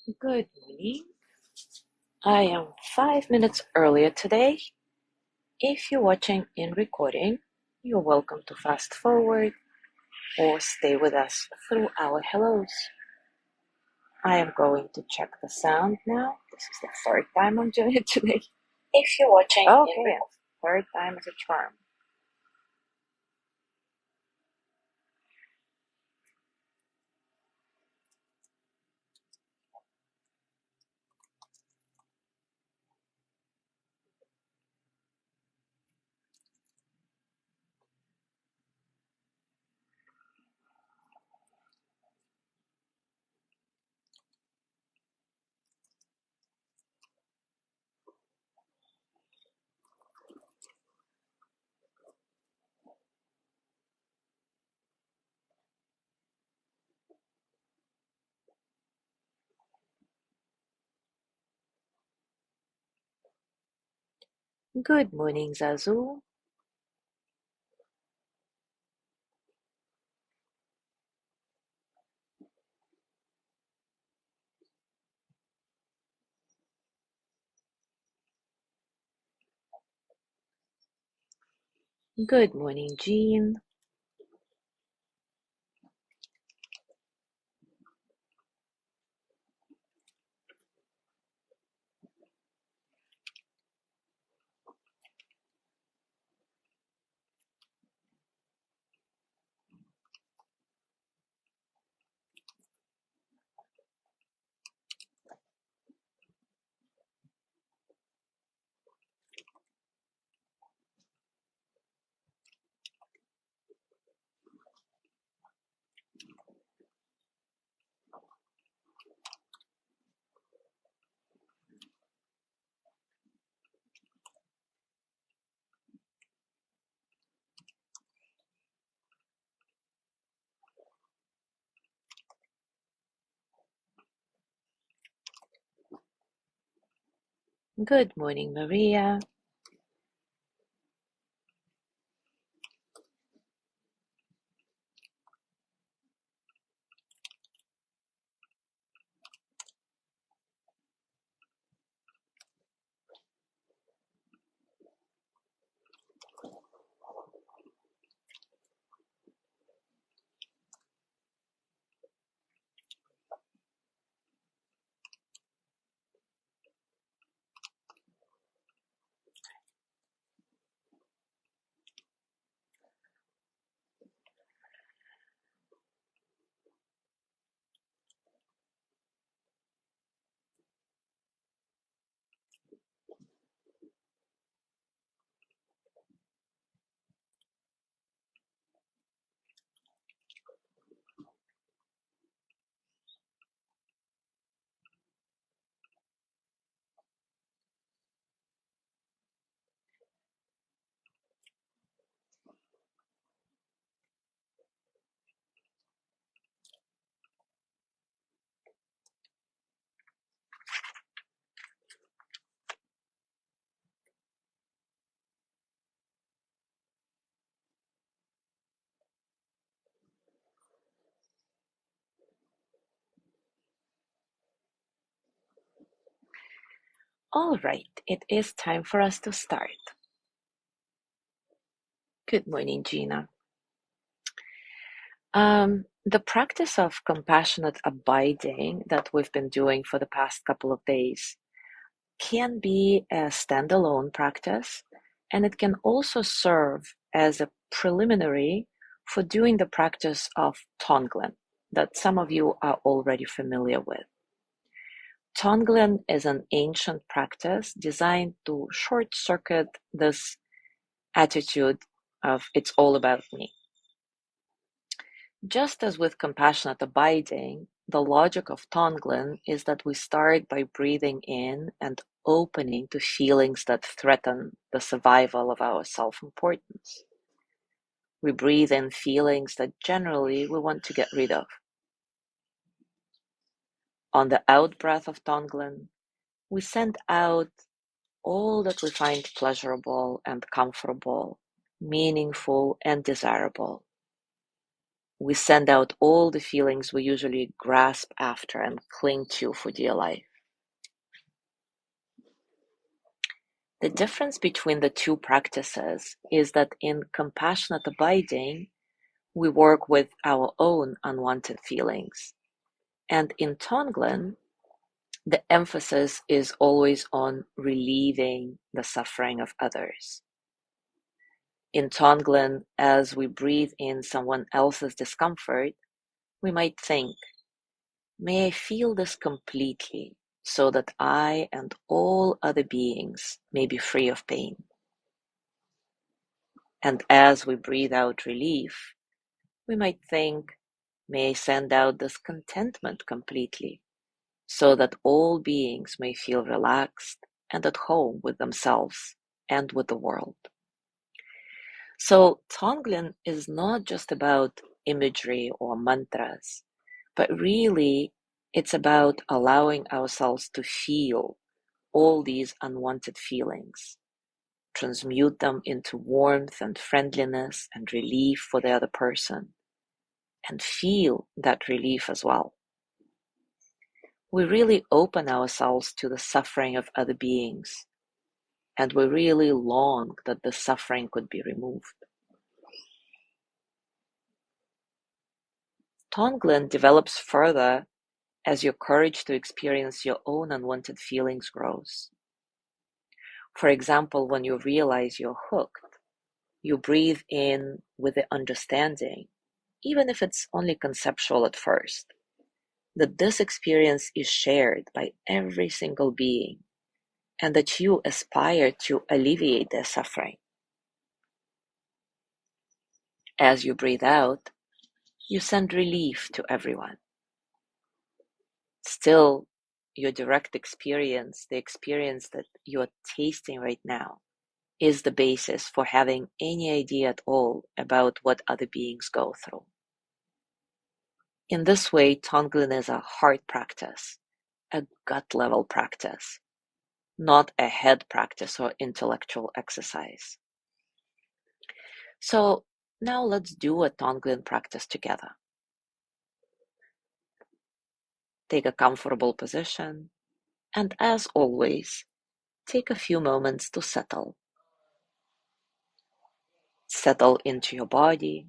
Good morning. I am 5 minutes earlier today. If you're watching in recording, you're welcome to fast forward or stay with us through our hellos. I am going to check the sound now. This is the third time I'm doing it today. If you're watching okay, third time is a charm. Good morning, Zazu. Good morning, Jean. Good morning, Maria. All right, it is time for us to start. Good morning, Gina. The practice of compassionate abiding that we've been doing for the past couple of days can be a standalone practice, and it can also serve as a preliminary for doing the practice of Tonglen that some of you are already familiar with. Tonglen is an ancient practice designed to short circuit this attitude of it's all about me. Just as with compassionate abiding, the logic of Tonglen is that we start by breathing in and opening to feelings that threaten the survival of our self-importance. We breathe in feelings that generally we want to get rid of. On the out-breath of Tonglen, we send out all that we find pleasurable and comfortable, meaningful and desirable. we send out all the feelings we usually grasp after and cling to for dear life. The difference between the two practices is that in compassionate abiding, we work with our own unwanted feelings. And in Tonglen, the emphasis is always on relieving the suffering of others. In Tonglen, as we breathe in someone else's discomfort, we might think, may I feel this completely so that I and all other beings may be free of pain. And as we breathe out relief, we might think, may I send out this contentment completely so that all beings may feel relaxed and at home with themselves and with the world. So Tonglen is not just about imagery or mantras, but really it's about allowing ourselves to feel all these unwanted feelings, transmute them into warmth and friendliness and relief for the other person, and feel that relief as well. We really open ourselves to the suffering of other beings, and we really long that the suffering could be removed. Tonglen develops further as your courage to experience your own unwanted feelings grows. For example, when you realize you're hooked, you breathe in with the understanding, even if it's only conceptual at first, that this experience is shared by every single being and that you aspire to alleviate their suffering. As you breathe out, you send relief to everyone. Still, your direct experience, the experience that you're tasting right now, is the basis for having any idea at all about what other beings go through. In this way, Tonglen is a heart practice, a gut level practice, not a head practice or intellectual exercise. So now let's do a Tonglen practice together. Take a comfortable position, and as always, take a few moments to settle. Settle into your body,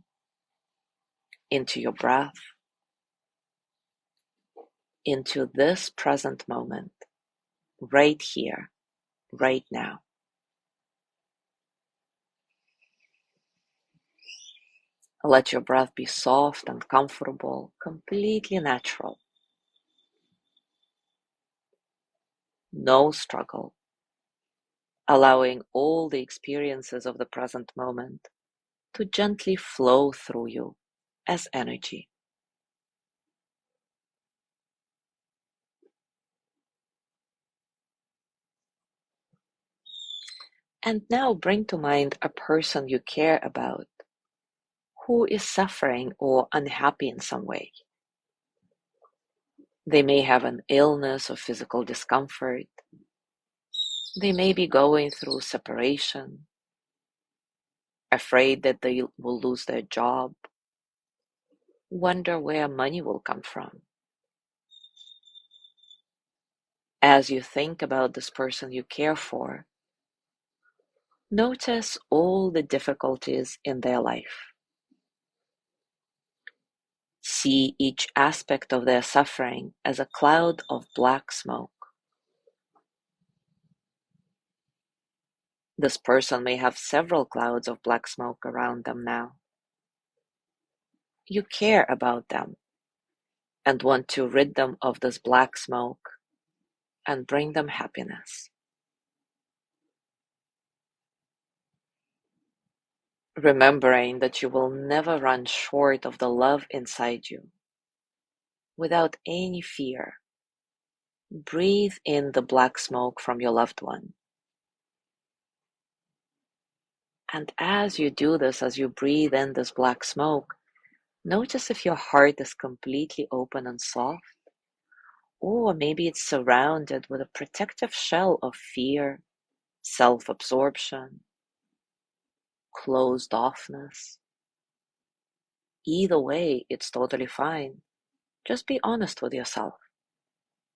into your breath, into this present moment, right here, right now. Let your breath be soft and comfortable, completely natural. No struggle. Allowing all the experiences of the present moment to gently flow through you as energy. And now bring to mind a person you care about who is suffering or unhappy in some way. They may have an illness or physical discomfort. They may be going through separation, afraid that they will lose their job, wonder where money will come from. As you think about this person you care for, notice all the difficulties in their life. See each aspect of their suffering as a cloud of black smoke. This person may have several clouds of black smoke around them now. You care about them and want to rid them of this black smoke and bring them happiness. Remembering that you will never run short of the love inside you. Without any fear, breathe in the black smoke from your loved one. And as you do this, as you breathe in this black smoke, notice if your heart is completely open and soft, or maybe it's surrounded with a protective shell of fear, self-absorption, closed offness. Either way, it's totally fine. Just be honest with yourself.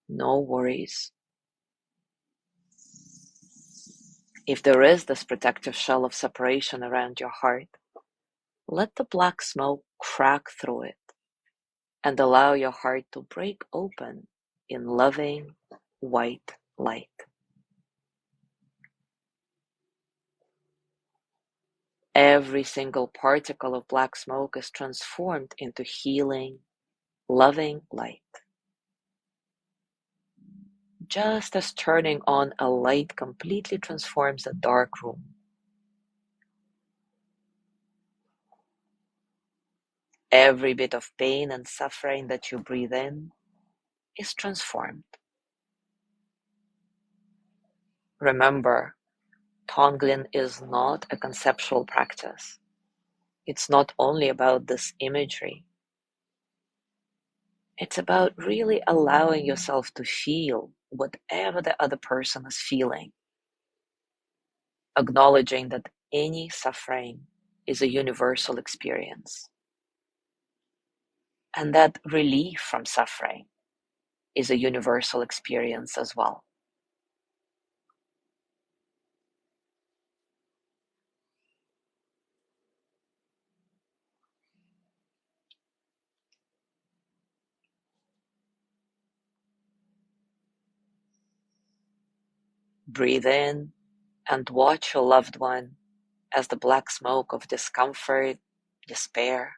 No worries. If there is this protective shell of separation around your heart, let the black smoke crack through it and allow your heart to break open in loving white light. Every single particle of black smoke is transformed into healing, loving light. Just as turning on a light completely transforms a dark room. Every bit of pain and suffering that you breathe in is transformed. Remember, Tonglen is not a conceptual practice. It's not only about this imagery. It's about really allowing yourself to feel whatever the other person is feeling, acknowledging that any suffering is a universal experience, and that relief from suffering is a universal experience as well. Breathe in and watch your loved one as the black smoke of discomfort, despair,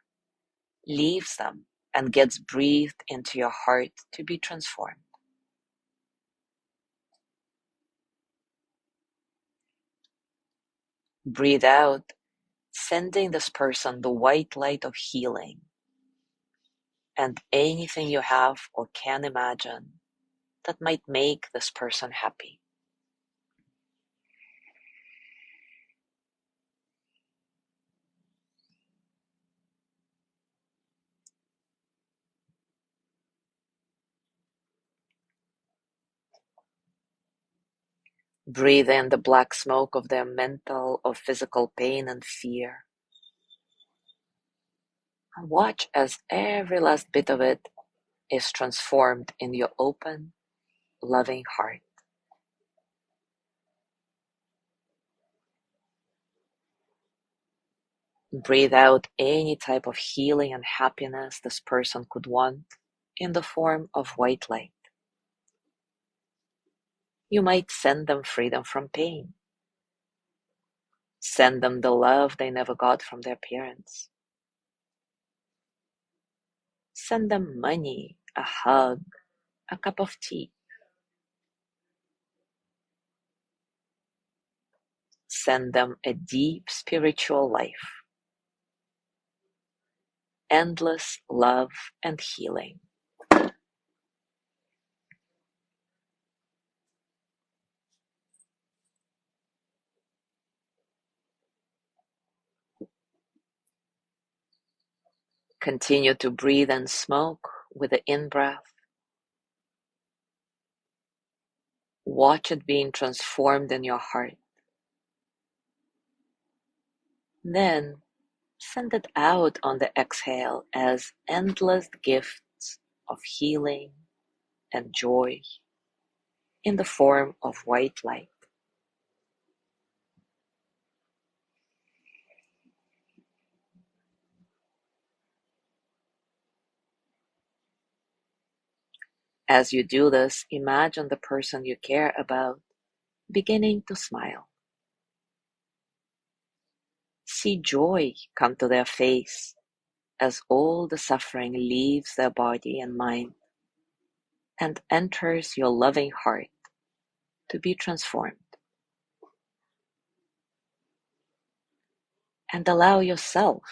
leaves them and gets breathed into your heart to be transformed. Breathe out, sending this person the white light of healing and anything you have or can imagine that might make this person happy. Breathe in the black smoke of their mental or physical pain and fear. And watch as every last bit of it is transformed in your open, loving heart. Breathe out any type of healing and happiness this person could want in the form of white light. You might send them freedom from pain. Send them the love they never got from their parents. Send them money, a hug, a cup of tea. Send them a deep spiritual life, endless love and healing. Continue to breathe and smoke with the in-breath. Watch it being transformed in your heart. Then send it out on the exhale as endless gifts of healing and joy in the form of white light. As you do this, imagine the person you care about beginning to smile. See joy come to their face as all the suffering leaves their body and mind and enters your loving heart to be transformed. And allow yourself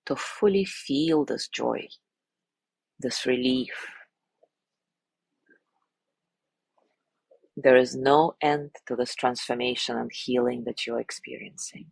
to fully feel this joy, this relief. There is no end to this transformation and healing that you're experiencing.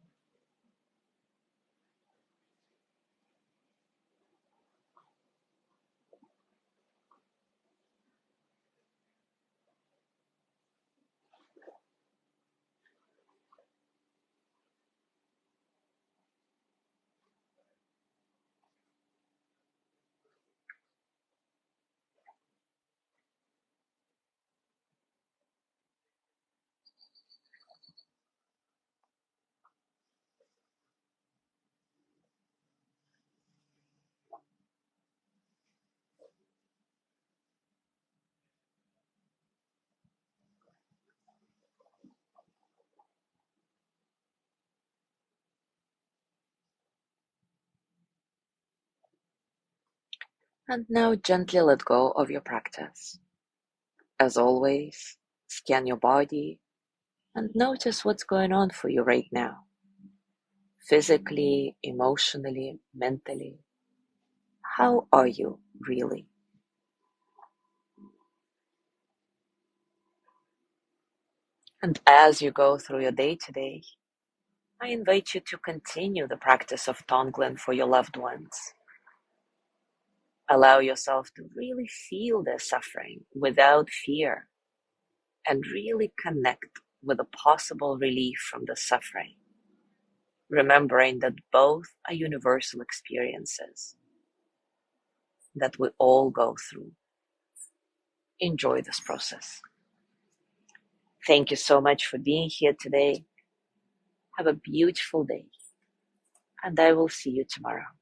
And now gently let go of your practice. As always, scan your body and notice what's going on for you right now. Physically, emotionally, mentally. How are you really? And as you go through your day today, I invite you to continue the practice of Tonglen for your loved ones. Allow yourself to really feel their suffering without fear and really connect with a possible relief from the suffering, remembering that both are universal experiences that we all go through. Enjoy this process. Thank you so much for being here today. Have a beautiful day, and I will see you tomorrow.